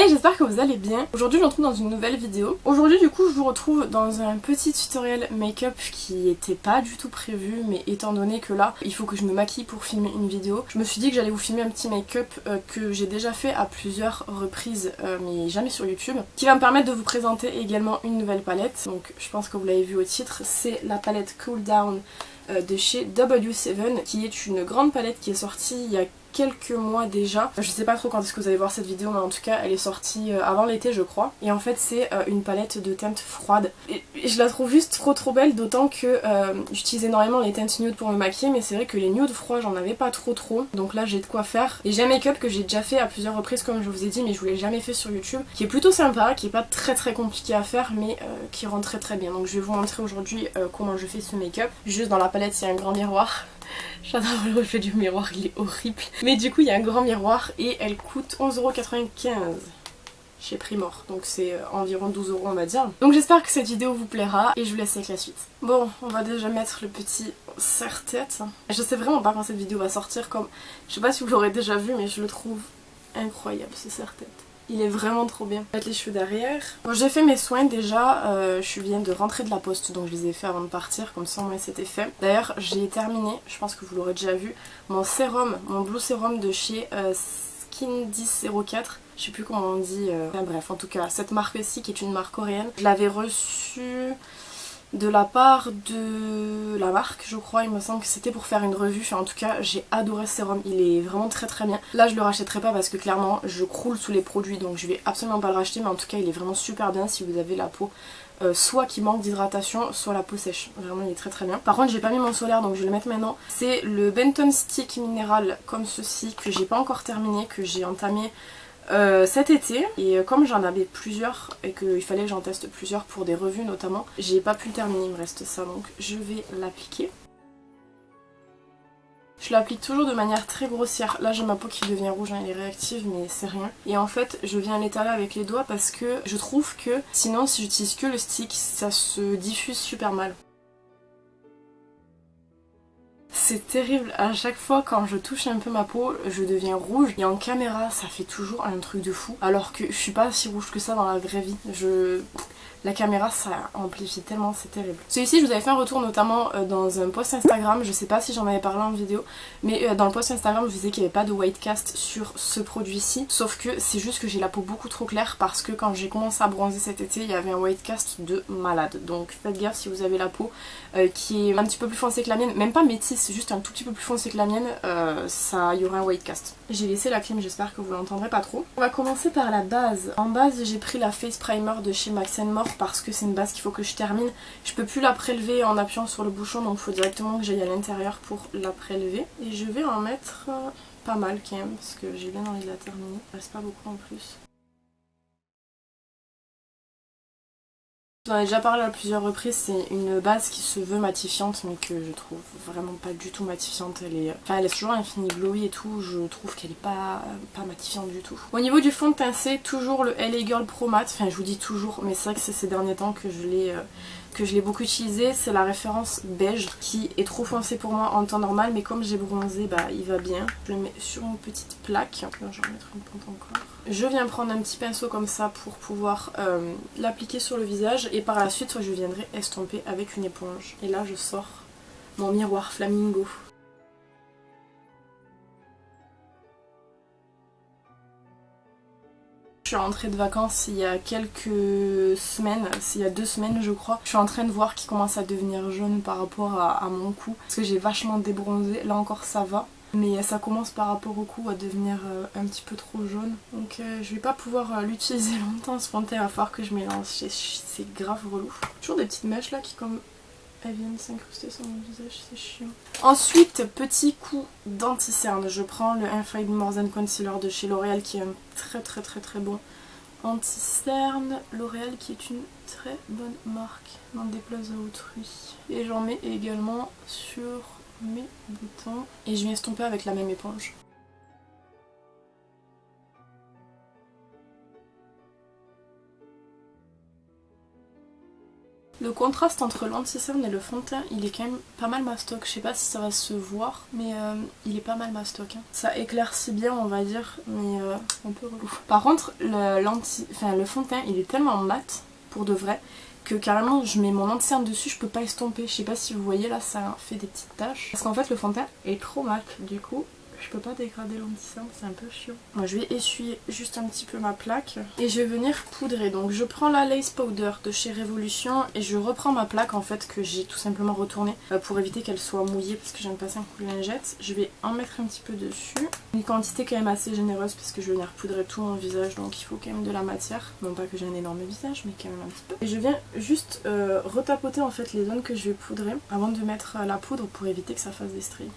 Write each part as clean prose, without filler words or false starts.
Hey, j'espère que vous allez bien. Aujourd'hui je vous retrouve dans une nouvelle vidéo. Aujourd'hui du coup je vous retrouve dans un petit tutoriel make-up qui était pas du tout prévu, mais étant donné que là il faut que je me maquille pour filmer une vidéo, je me suis dit que j'allais vous filmer un petit make-up que j'ai déjà fait à plusieurs reprises mais jamais sur YouTube, qui va me permettre de vous présenter également une nouvelle palette. Donc je pense que vous l'avez vu au titre, c'est la palette Cool Down de chez W7, qui est une grande palette qui est sortie il y a quelques mois déjà. Je sais pas trop quand est-ce que vous allez voir cette vidéo, mais en tout cas elle est sortie avant l'été je crois. Et en fait c'est une palette de teintes froides. Et je la trouve juste trop belle, d'autant que j'utilise énormément les teintes nude pour me maquiller, mais c'est vrai que les nudes froids j'en avais pas trop. Donc là j'ai de quoi faire. Et j'ai un make-up que j'ai déjà fait à plusieurs reprises comme je vous ai dit, mais je vous l'ai jamais fait sur YouTube, qui est plutôt sympa, qui est pas très compliqué à faire, mais qui rend très bien. Donc je vais vous montrer aujourd'hui comment je fais ce make-up. Juste dans la palette il y a un grand miroir. J'adore le reflet du miroir, il est horrible. Mais du coup il y a un grand miroir et elle coûte 11,95€ chez Primor. Donc c'est environ 12€ on va dire. Donc j'espère que cette vidéo vous plaira et je vous laisse avec la suite. Bon, on va déjà mettre le petit serre-tête. Je sais vraiment pas quand cette vidéo va sortir, comme... Je sais pas si vous l'aurez déjà vu, mais je le trouve incroyable ce serre-tête. Il est vraiment trop bien. Mettre les cheveux derrière. Bon, j'ai fait mes soins déjà, je viens de rentrer de la poste, donc je les ai fait avant de partir, comme ça au moins c'était fait. D'ailleurs j'ai terminé, je pense que vous l'aurez déjà vu, mon sérum, mon Blue Sérum de chez Skin 1004. Je sais plus comment on dit, enfin, bref, en tout cas cette marque-ci qui est une marque coréenne. Je l'avais reçue de la part de la marque, je crois, il me semble que c'était pour faire une revue. Enfin, en tout cas j'ai adoré ce sérum, il est vraiment très bien. Là je le rachèterai pas parce que clairement je croule sous les produits, donc je vais absolument pas le racheter, mais en tout cas il est vraiment super bien si vous avez la peau soit qui manque d'hydratation, soit la peau sèche. Vraiment il est très bien. Par contre j'ai pas mis mon solaire, donc je vais le mettre maintenant. C'est le Benton Stick Minéral comme ceci, que j'ai pas encore terminé, que j'ai entamé cet été, et comme j'en avais plusieurs et qu'il fallait que j'en teste plusieurs pour des revues notamment, j'ai pas pu le terminer, il me reste ça, donc je vais l'appliquer. Je l'applique toujours de manière très grossière. Là j'ai ma peau qui devient rouge, hein, elle est réactive mais c'est rien. Et en fait je viens l'étaler avec les doigts parce que je trouve que sinon si j'utilise que le stick ça se diffuse super mal. C'est terrible, à chaque fois quand je touche un peu ma peau, je deviens rouge et en caméra ça fait toujours un truc de fou. Alors que je suis pas si rouge que ça dans la vraie vie. La caméra ça amplifie tellement, c'est terrible. Celui-ci je vous avais fait un retour notamment dans un post Instagram, je sais pas si j'en avais parlé en vidéo, mais dans le post Instagram je vous disais qu'il n'y avait pas de white cast sur ce produit-ci, sauf que c'est juste que j'ai la peau beaucoup trop claire parce que quand j'ai commencé à bronzer cet été il y avait un white cast de malade. Donc faites gaffe si vous avez la peau qui est un petit peu plus foncée que la mienne, même pas métisse, c'est juste un tout petit peu plus foncé que la mienne, il y aura un white cast. J'ai laissé la crème, j'espère que vous l'entendrez pas trop. On va commencer par la base. En base j'ai pris la face primer de chez Max More parce que c'est une base qu'il faut que je termine. Je peux plus la prélever en appuyant sur le bouchon, donc il faut directement que j'aille à l'intérieur pour la prélever. Et je vais en mettre pas mal quand même parce que j'ai bien envie de la terminer. Il reste pas beaucoup en plus. J'en ai déjà parlé à plusieurs reprises, c'est une base qui se veut matifiante mais que je trouve vraiment pas du tout matifiante. Elle est toujours infini glowy et tout, je trouve qu'elle est pas matifiante du tout. Au niveau du fond de teint, c'est toujours le LA Girl Pro Matte, enfin je vous dis toujours, mais c'est vrai que c'est ces derniers temps que je l'ai beaucoup utilisé. C'est la référence beige qui est trop foncé pour moi en temps normal, mais comme j'ai bronzé, bah il va bien. Je le mets sur une petite plaque, je vais en mettre une pointe encore. Je viens prendre un petit pinceau comme ça pour pouvoir l'appliquer sur le visage et par la suite je viendrai estomper avec une éponge. Et là je sors mon miroir flamingo. Je suis rentrée de vacances il y a quelques semaines, il y a 2 semaines je crois. Je suis en train de voir qu'il commence à devenir jaune par rapport à mon cou, parce que j'ai vachement débronzé, là encore ça va. Mais ça commence par rapport au cou à devenir un petit peu trop jaune. Donc je vais pas pouvoir l'utiliser longtemps ce fond de teint, il va falloir que je mélange, c'est grave relou. Toujours des petites mèches là qui comme... Elles viennent s'incruster sur mon visage, c'est chiant. Ensuite, petit coup d'anti-cerne. Je prends le Infallible More Than Concealer de chez L'Oréal qui est un très bon anti-cerne. L'Oréal qui est une très bonne marque, n'en déplaise à autrui. Et j'en mets également sur mes boutons. Et je viens estomper avec la même éponge. Le contraste entre l'anti-cerne et le fond de teint, il est quand même pas mal mastoc. Je sais pas si ça va se voir, mais il est pas mal mastoc. Hein. Ça éclaircit bien, on va dire, mais un peu relou. Par contre, le fond de teint, il est tellement mat, pour de vrai, que carrément je mets mon anti-cerne dessus, je peux pas estomper. Je sais pas si vous voyez là, ça fait des petites taches. Parce qu'en fait, le fond de teint est trop mat, du coup. Je peux pas dégrader l'anti-cerne, c'est un peu chiant. Moi je vais essuyer juste un petit peu ma plaque et je vais venir poudrer. Donc je prends la Lace Powder de chez Révolution et je reprends ma plaque en fait que j'ai tout simplement retournée pour éviter qu'elle soit mouillée parce que je viens de passer un coup de lingette. Je vais en mettre un petit peu dessus. Une quantité quand même assez généreuse parce que je vais venir poudrer tout mon visage, donc il faut quand même de la matière. Non pas que j'ai un énorme visage mais quand même un petit peu. Et je viens juste retapoter en fait les zones que je vais poudrer avant de mettre la poudre pour éviter que ça fasse des stries.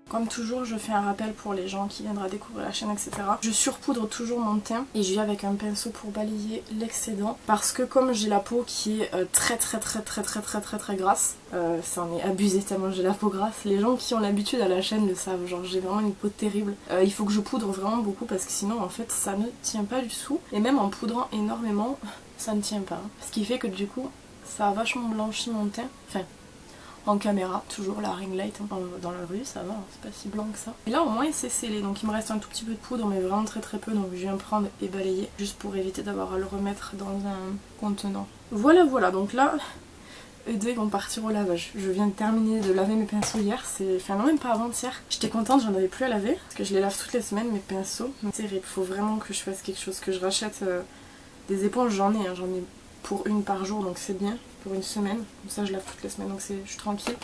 Comme toujours, je fais un rappel pour les gens qui viendraient découvrir la chaîne, etc. Je surpoudre toujours mon teint et je viens avec un pinceau pour balayer l'excédent. Parce que comme j'ai la peau qui est très grasse, ça en est abusé tellement j'ai la peau grasse. Les gens qui ont l'habitude à la chaîne le savent, genre j'ai vraiment une peau terrible. Il faut que je poudre vraiment beaucoup parce que sinon en fait ça ne tient pas du tout. Et même en poudrant énormément, ça ne tient pas. Ce qui fait que du coup, ça a vachement blanchi mon teint. Enfin, en caméra, toujours la ring light, hein. Dans la rue ça va, hein, c'est pas si blanc que ça. Et là au moins c'est scellé, donc il me reste un tout petit peu de poudre mais vraiment très peu, donc je viens prendre et balayer juste pour éviter d'avoir à le remettre dans un contenant. Voilà, donc là eux deux vont partir au lavage. Je viens de terminer de laver mes pinceaux hier, enfin non même pas avant-hier. J'étais contente, j'en avais plus à laver parce que je les lave toutes les semaines mes pinceaux. C'est terrible, faut vraiment que je fasse quelque chose, que je rachète des éponges, j'en ai pour une par jour donc c'est bien. Pour une semaine, comme ça je lave toutes les semaines donc je suis tranquille.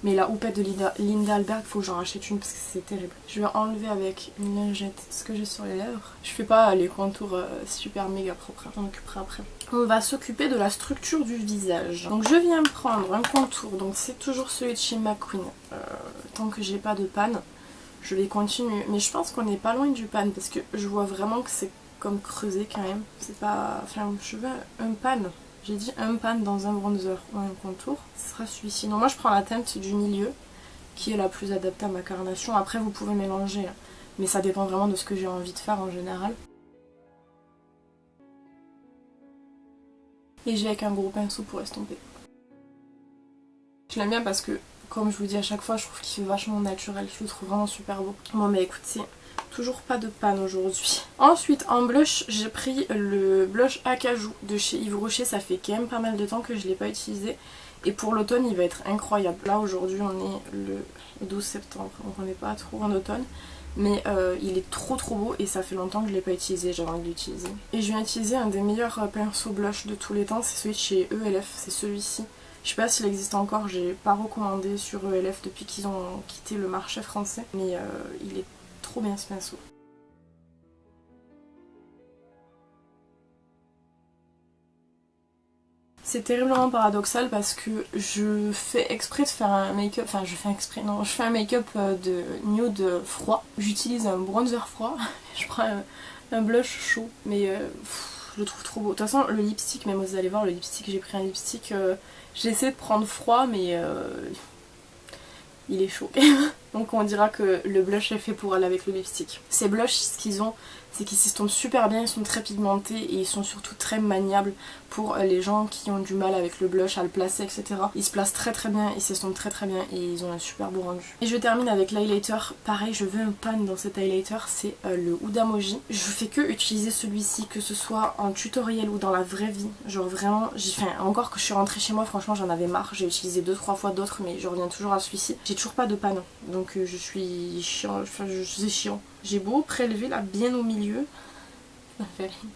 Mais la houppette de Linda Albert, faut que j'en rachète une parce que c'est terrible. Je vais enlever avec une lingette ce que j'ai sur les lèvres. Je fais pas les contours super méga propres, j'en occuperai après. On va s'occuper de la structure du visage. Donc je viens prendre un contour, donc c'est toujours celui de chez McQueen. Tant que j'ai pas de panne, je vais continuer. Mais je pense qu'on n'est pas loin du pan parce que je vois vraiment que c'est comme creusé quand même. C'est pas... Enfin, je veux un pan. J'ai dit un pan dans un bronzer ou un contour, ce sera celui-ci. Non, moi je prends la teinte du milieu, qui est la plus adaptée à ma carnation. Après vous pouvez mélanger, hein. Mais ça dépend vraiment de ce que j'ai envie de faire en général. Et j'ai avec un gros pinceau pour estomper. Je l'aime bien parce que, comme je vous dis à chaque fois, je trouve qu'il fait vachement naturel, je le trouve vraiment super beau. Bon mais écoutez, toujours pas de panne aujourd'hui. Ensuite en blush, j'ai pris le blush Acajou de chez Yves Rocher. Ça fait quand même pas mal de temps que je l'ai pas utilisé. Et pour l'automne il va être incroyable. Là aujourd'hui on est le 12 septembre, donc on n'est pas trop en automne. Mais il est trop beau et ça fait longtemps que je l'ai pas utilisé, j'avais envie de l'utiliser. Et je viens utiliser un des meilleurs pinceaux blush de tous les temps, c'est celui de chez ELF, c'est celui-ci. Je sais pas s'il existe encore, j'ai pas recommandé sur ELF depuis qu'ils ont quitté le marché français. Mais il est trop bien ce pinceau. C'est terriblement paradoxal parce que je fais exprès de faire un make-up, enfin je fais exprès, non, je fais un make-up de nude froid. J'utilise un bronzer froid, je prends un blush chaud, mais je le trouve trop beau. De toute façon le lipstick, même vous allez voir le lipstick, j'ai pris un lipstick, j'ai essayé de prendre froid mais il est chaud. Donc on dira que le blush est fait pour aller avec le lipstick. Ces blushs, ce qu'ils ont, c'est qu'ils s'estompent super bien, ils sont très pigmentés et ils sont surtout très maniables pour les gens qui ont du mal avec le blush à le placer, etc. Ils se placent très bien, ils s'estompent très bien et ils ont un super beau rendu. Et je termine avec l'highlighter. Pareil, je veux un pan dans cet highlighter, c'est le Huda Moji. Je fais que utiliser celui-ci, que ce soit en tutoriel ou dans la vraie vie. Genre vraiment, encore que je suis rentrée chez moi, franchement j'en avais marre. J'ai utilisé 2-3 fois d'autres mais je reviens toujours à celui-ci. J'ai toujours pas de pan, donc je suis chiant, enfin je suis chiant. J'ai beau prélever là bien au milieu. Ça fait rien.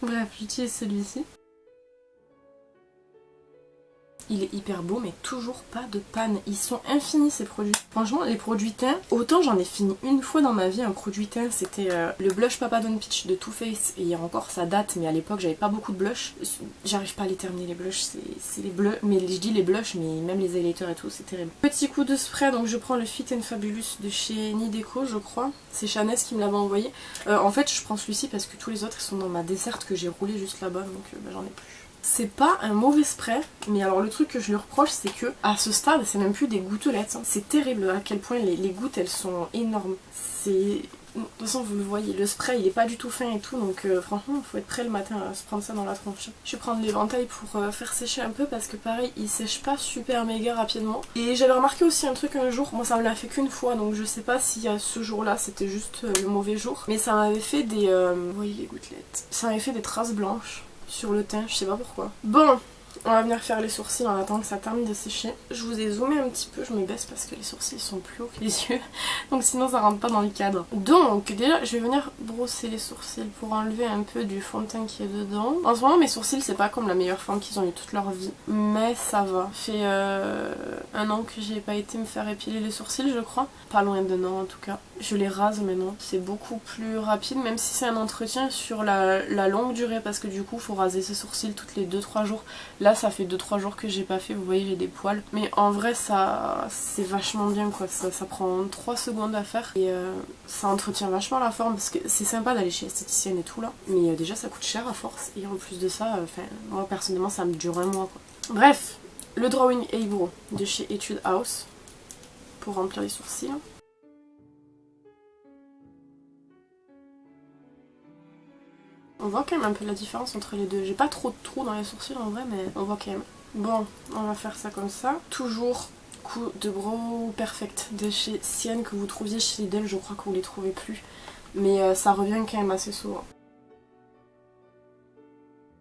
Bref, j'utilise celui-ci. Il est hyper beau mais toujours pas de panne. Ils sont infinis ces produits. Franchement les produits teints, autant j'en ai fini une fois dans ma vie un produit teint, c'était le blush Papa Don't Peach de Too Faced. Et encore ça date mais à l'époque j'avais pas beaucoup de blush. J'arrive pas à les terminer les blushs, c'est les bleus. Mais je dis les blushs mais même les highlighters et tout c'est terrible. Petit coup de spray, donc je prends le Fit and Fabulous de chez Nideco je crois. C'est Chanès qui me l'avait envoyé. En fait je prends celui-ci parce que tous les autres ils sont dans ma desserte que j'ai roulé juste là-bas donc j'en ai plus. C'est pas un mauvais spray, mais alors le truc que je lui reproche c'est que à ce stade c'est même plus des gouttelettes, hein. C'est terrible à quel point les gouttes elles sont énormes. C'est... De toute façon vous le voyez, le spray il est pas du tout fin et tout, donc franchement il faut être prêt le matin à se prendre ça dans la tronche. Je vais prendre l'éventail pour faire sécher un peu parce que pareil il sèche pas super méga rapidement. Et j'avais remarqué aussi un truc un jour, moi ça me l'a fait qu'une fois donc je sais pas si ce jour là c'était juste le mauvais jour, mais ça m'avait fait des... vous voyez les gouttelettes, ça m'avait fait des traces blanches sur le teint, je sais pas pourquoi. Bon, on va venir faire les sourcils en attendant que ça termine de sécher. Je vous ai zoomé un petit peu, je me baisse parce que les sourcils sont plus hauts que les yeux. Donc sinon ça rentre pas dans le cadre. Donc déjà je vais venir brosser les sourcils pour enlever un peu du fond de teint qui est dedans. En ce moment mes sourcils c'est pas comme la meilleure forme qu'ils ont eu toute leur vie. Mais ça va. Ça fait 1 an que j'ai pas été me faire épiler les sourcils je crois. Pas loin de non en tout cas. Je les rase maintenant. C'est beaucoup plus rapide même si c'est un entretien sur la longue durée parce que du coup faut raser ses sourcils toutes les 2-3 jours. Là ça fait 2-3 jours que j'ai pas fait, vous voyez j'ai des poils. Mais en vrai ça c'est vachement bien quoi, ça prend 3 secondes à faire et ça entretient vachement la forme parce que c'est sympa d'aller chez l'esthéticienne et tout là. Mais déjà ça coûte cher à force et en plus de ça, moi personnellement ça me dure un mois quoi. Bref, le Drawing Eyebrow de chez Etude House pour remplir les sourcils. On voit quand même un peu la différence entre les deux. J'ai pas trop de trous dans les sourcils en vrai, mais on voit quand même. Bon, on va faire ça comme ça. Toujours coup de brow perfect de chez Sienne que vous trouviez chez Lidl, je crois que vous les trouvez plus. Mais ça revient quand même assez souvent.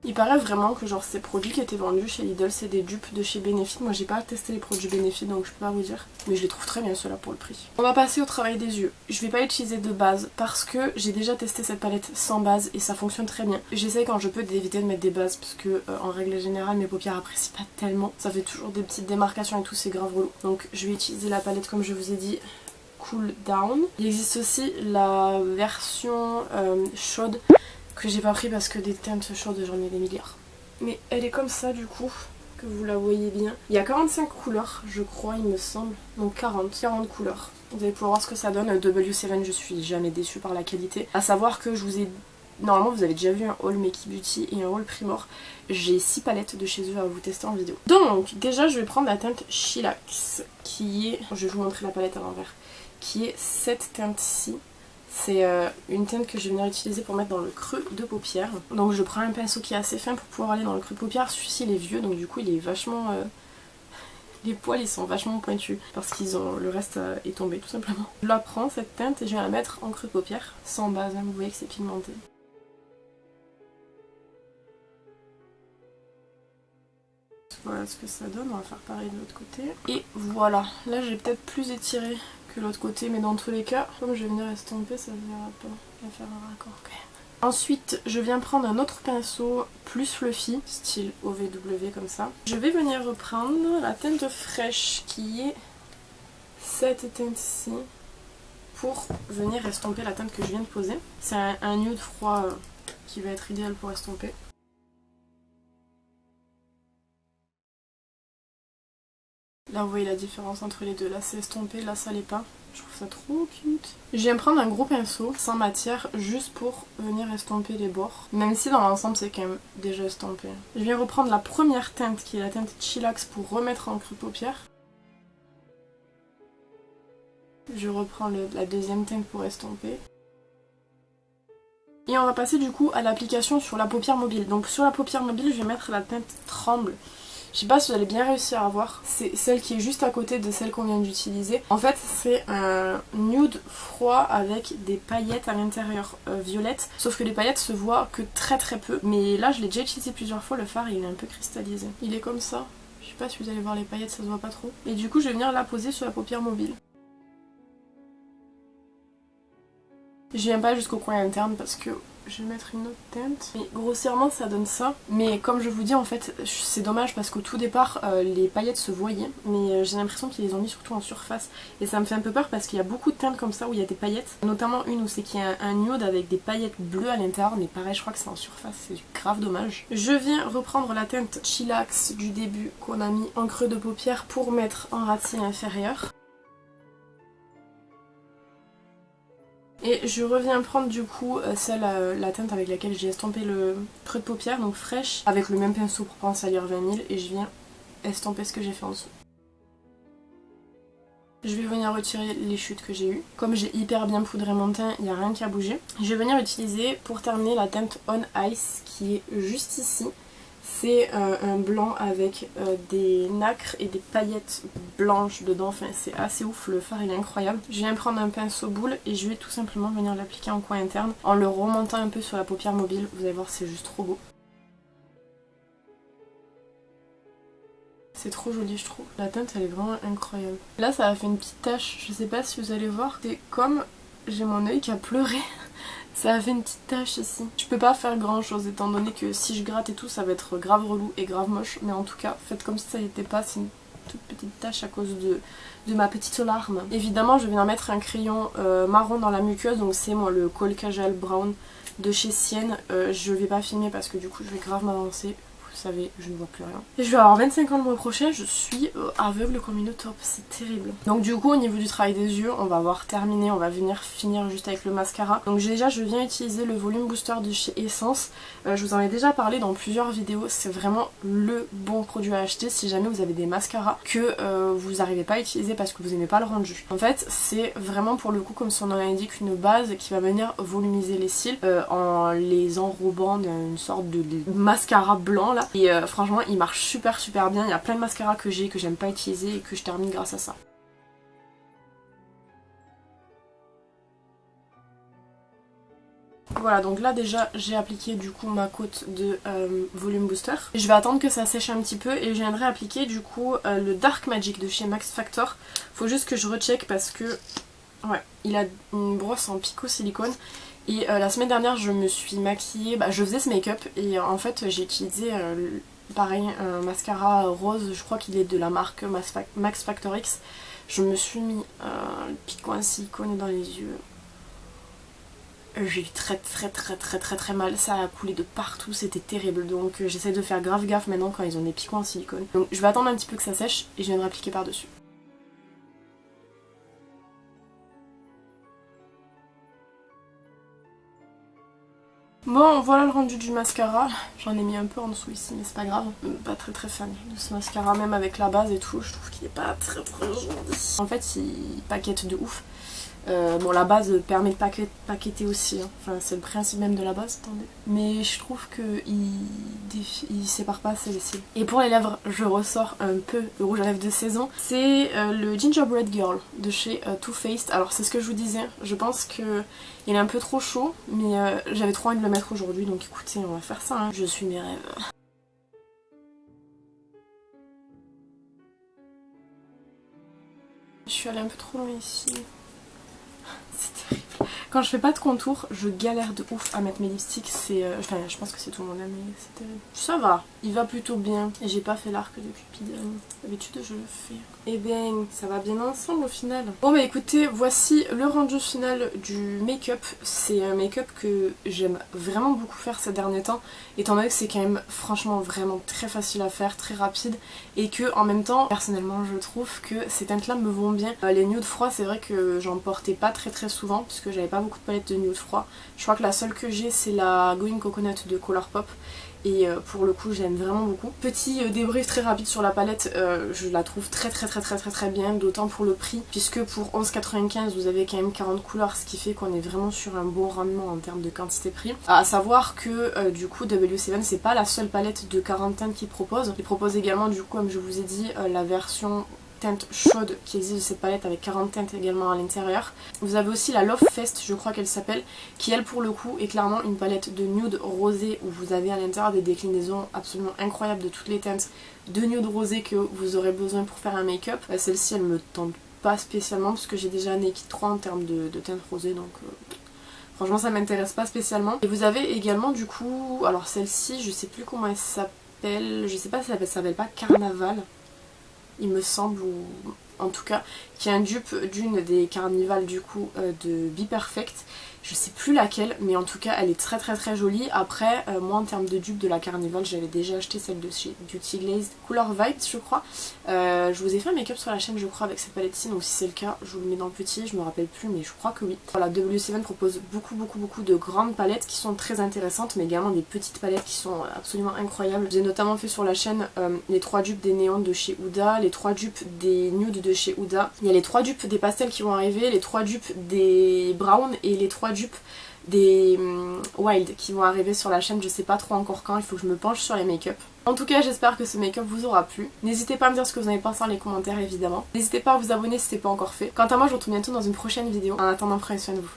Il paraît vraiment que genre ces produits qui étaient vendus chez Lidl c'est des dupes de chez Benefit. Moi j'ai pas testé les produits Benefit donc je peux pas vous dire. Mais je les trouve très bien ceux-là pour le prix. On va passer au travail des yeux. Je vais pas utiliser de base parce que j'ai déjà testé cette palette sans base et ça fonctionne très bien. J'essaie quand je peux d'éviter de mettre des bases parce que en règle générale mes paupières apprécient pas tellement. Ça fait toujours des petites démarcations et tout, c'est grave relou. Donc je vais utiliser la palette comme je vous ai dit, Cool Down. Il existe aussi la version chaude que j'ai pas pris parce que des teintes chaudes j'en ai des milliards. Mais elle est comme ça du coup, que vous la voyez bien. Il y a 45 couleurs je crois il me semble, donc 40 couleurs. Vous allez pouvoir voir ce que ça donne. W7 je suis jamais déçue par la qualité. À savoir que je vous ai... Normalement vous avez déjà vu un haul Makey Beauty et un haul Primor. J'ai 6 palettes de chez eux à vous tester en vidéo. Donc déjà je vais prendre la teinte Chillax qui est... Je vais vous montrer la palette à l'envers. Qui est cette teinte-ci. C'est une teinte que je vais venir utiliser pour mettre dans le creux de paupière. Donc je prends un pinceau qui est assez fin pour pouvoir aller dans le creux de paupière. Celui-ci il est vieux donc du coup il est vachement... Les poils ils sont vachement pointus parce qu'ils ont... le reste est tombé tout simplement. Je la prends cette teinte et je vais la mettre en creux de paupière. Sans base, hein, vous voyez que c'est pigmenté. Voilà ce que ça donne, on va faire pareil de l'autre côté. Et voilà, là j'ai peut-être plus étiré que l'autre côté, mais dans tous les cas, comme je vais venir estomper, ça ne verra pas. Je vais faire un raccord quand même. Ensuite, je viens prendre un autre pinceau plus fluffy, style OVW comme ça. Je vais venir reprendre la teinte fraîche qui est cette teinte-ci pour venir estomper la teinte que je viens de poser. C'est un nude froid qui va être idéal pour estomper. Là vous voyez la différence entre les deux, là c'est estompé, là ça l'est pas. Je trouve ça trop cute. Je viens prendre un gros pinceau sans matière juste pour venir estomper les bords. Même si dans l'ensemble c'est quand même déjà estompé. Je viens reprendre la première teinte qui est la teinte Chillax pour remettre en creux de paupière. Je reprends la deuxième teinte pour estomper. Et on va passer du coup à l'application sur la paupière mobile. Donc sur la paupière mobile je vais mettre la teinte Tremble. Je sais pas si vous allez bien réussir à voir, c'est celle qui est juste à côté de celle qu'on vient d'utiliser. En fait c'est un nude froid avec des paillettes à l'intérieur violettes. Sauf que les paillettes se voient que très peu. Mais là je l'ai déjà utilisé plusieurs fois, le fard il est un peu cristallisé. Il est comme ça, je sais pas si vous allez voir les paillettes, ça se voit pas trop. Et du coup je vais venir la poser sur la paupière mobile. Je viens pas jusqu'au coin interne parce que je vais mettre une autre teinte. Et grossièrement ça donne ça. Mais comme je vous dis en fait c'est dommage parce qu'au tout départ les paillettes se voyaient. Mais j'ai l'impression qu'ils les ont mis surtout en surface. Et ça me fait un peu peur parce qu'il y a beaucoup de teintes comme ça où il y a des paillettes. Notamment une où c'est qu'il y a un nude avec des paillettes bleues à l'intérieur. Mais pareil je crois que c'est en surface, c'est grave dommage. Je viens reprendre la teinte Chillax du début qu'on a mis en creux de paupière pour mettre en racine inférieure. Et je reviens prendre du coup la teinte avec laquelle j'ai estompé le creux de paupière, donc fraîche, avec le même pinceau pour pas en salir 20 000 et je viens estomper ce que j'ai fait en dessous. Je vais venir retirer les chutes que j'ai eues. Comme j'ai hyper bien poudré mon teint, il n'y a rien qui a bougé. Je vais venir utiliser pour terminer la teinte On Ice qui est juste ici. C'est un blanc avec des nacres et des paillettes blanches dedans, enfin c'est assez ouf, le fard il est incroyable. Je viens prendre un pinceau boule et je vais tout simplement venir l'appliquer en coin interne en le remontant un peu sur la paupière mobile, vous allez voir c'est juste trop beau. C'est trop joli je trouve, la teinte elle est vraiment incroyable. Là ça a fait une petite tache, je sais pas si vous allez voir, c'est comme j'ai mon œil qui a pleuré. Ça a fait une petite tache ici. Je peux pas faire grand chose étant donné que si je gratte et tout ça va être grave relou et grave moche. Mais en tout cas faites comme si ça n'y était pas, c'est une toute petite tache à cause de ma petite larme. Évidemment je viens mettre un crayon marron dans la muqueuse, donc c'est moi le Kohl Kajal Brown de chez Sienne. Je vais pas filmer parce que du coup je vais grave m'avancer. Vous savez, je ne vois plus rien. Et je vais avoir 25 ans le mois prochain, je suis aveugle comme une taupe, c'est terrible. Donc du coup au niveau du travail des yeux, on va avoir terminé, on va venir finir juste avec le mascara. Donc déjà je viens utiliser le volume booster de chez Essence. Je vous en ai déjà parlé dans plusieurs vidéos, c'est vraiment le bon produit à acheter si jamais vous avez des mascaras que vous n'arrivez pas à utiliser parce que vous n'aimez pas le rendu. En fait c'est vraiment pour le coup comme son nom l'indique une base qui va venir volumiser les cils en les enrobant d'une sorte de mascara blanc là. Et franchement il marche super bien, il y a plein de mascaras que j'ai que j'aime pas utiliser et que je termine grâce à ça. Voilà donc là déjà j'ai appliqué du coup ma cote de volume booster. Je vais attendre que ça sèche un petit peu et je viendrai appliquer du coup le Dark Magic de chez Max Factor. Faut juste que je recheck parce que ouais il a une brosse en pico silicone. Et la semaine dernière je me suis maquillée, je faisais ce make-up et en fait j'ai utilisé pareil un mascara rose, je crois qu'il est de la marque Max Factor X. Je me suis mis le piquant à silicone dans les yeux. J'ai eu très mal, ça a coulé de partout, c'était terrible. Donc j'essaie de faire grave gaffe maintenant quand ils ont des piquants en silicone. Donc je vais attendre un petit peu que ça sèche et je viendrai appliquer par dessus. Bon voilà le rendu du mascara, j'en ai mis un peu en dessous ici mais c'est pas grave. Pas très fan de ce mascara, même avec la base et tout, je trouve qu'il est pas très joli. En fait il paquette de ouf. Bon la base permet de paqueter aussi, hein. Enfin c'est le principe même de la base, attendez. Mais je trouve qu'il sépare pas assez les cils. Et pour les lèvres je ressors un peu le rouge à lèvres de saison. C'est le Gingerbread Girl de chez Too Faced. Alors c'est ce que je vous disais, je pense que il est un peu trop chaud mais j'avais trop envie de le mettre aujourd'hui donc écoutez on va faire ça, hein. Je suis mes rêves. Je suis allée un peu trop loin ici. C'est terrible. Quand je fais pas de contour, je galère de ouf à mettre mes lipsticks. Enfin, je pense que c'est tout le monde, mais c'est terrible. Ça va, il va plutôt bien. Et j'ai pas fait l'arc de Cupid. D'habitude, je le fais. Et bien, ça va bien ensemble au final. Bon, bah écoutez, voici le rendu final du make-up. C'est un make-up que j'aime vraiment beaucoup faire ces derniers temps, étant donné que c'est quand même franchement vraiment très facile à faire, très rapide. Et que en même temps, personnellement, je trouve que ces teintes-là me vont bien. Les nudes froids, c'est vrai que j'en portais pas très souvent, puisque j'avais pas beaucoup de palettes de nude froid. Je crois que la seule que j'ai c'est la Going Coconut de Colourpop et pour le coup j'aime vraiment beaucoup. Petit débrief très rapide sur la palette, je la trouve très bien, d'autant pour le prix, puisque pour 11,95 vous avez quand même 40 couleurs, ce qui fait qu'on est vraiment sur un bon rendement en termes de quantité-prix. À savoir que du coup W7 c'est pas la seule palette de 40 teintes qu'ils proposent. Ils proposent également du coup comme je vous ai dit la version teinte chaude qui existe de cette palette avec 40 teintes également à l'intérieur. Vous avez aussi la Love Fest, je crois qu'elle s'appelle, qui elle pour le coup est clairement une palette de nude rosé où vous avez à l'intérieur des déclinaisons absolument incroyables de toutes les teintes de nude rosé que vous aurez besoin pour faire un make-up. Celle-ci elle me tente pas spécialement parce que j'ai déjà Naked 3 en termes de teinte rosée, donc franchement ça m'intéresse pas spécialement. Et vous avez également du coup, alors celle-ci je sais plus comment elle s'appelle, je sais pas si elle s'appelle pas Carnaval il me semble, ou en tout cas qui est un dupe d'une des carnivales du coup de Be Perfect Je sais plus laquelle, mais en tout cas elle est très jolie. Après moi en termes de dupe de la Carnival, j'avais déjà acheté celle de chez Beauty Glazed Color Vibes je crois. Je vous ai fait un make-up sur la chaîne je crois avec cette palette-ci, donc si c'est le cas je vous le mets dans le petit, je me rappelle plus mais je crois que oui. Voilà, W7 propose beaucoup de grandes palettes qui sont très intéressantes, mais également des petites palettes qui sont absolument incroyables. J'ai notamment fait sur la chaîne les 3 dupes des néons de chez Huda, les 3 dupes des nudes de chez Huda, il y a les 3 dupes des pastels qui vont arriver, les 3 dupes des browns et les 3 dupes des wild qui vont arriver sur la chaîne. Je sais pas trop encore quand, il faut que je me penche sur les make-up. En tout cas j'espère que ce make-up vous aura plu. N'hésitez pas à me dire ce que vous en avez pensé dans les commentaires évidemment. N'hésitez pas à vous abonner si ce n'est pas encore fait. Quant à moi je vous retrouve bientôt dans une prochaine vidéo. En attendant, prenez soin de vous.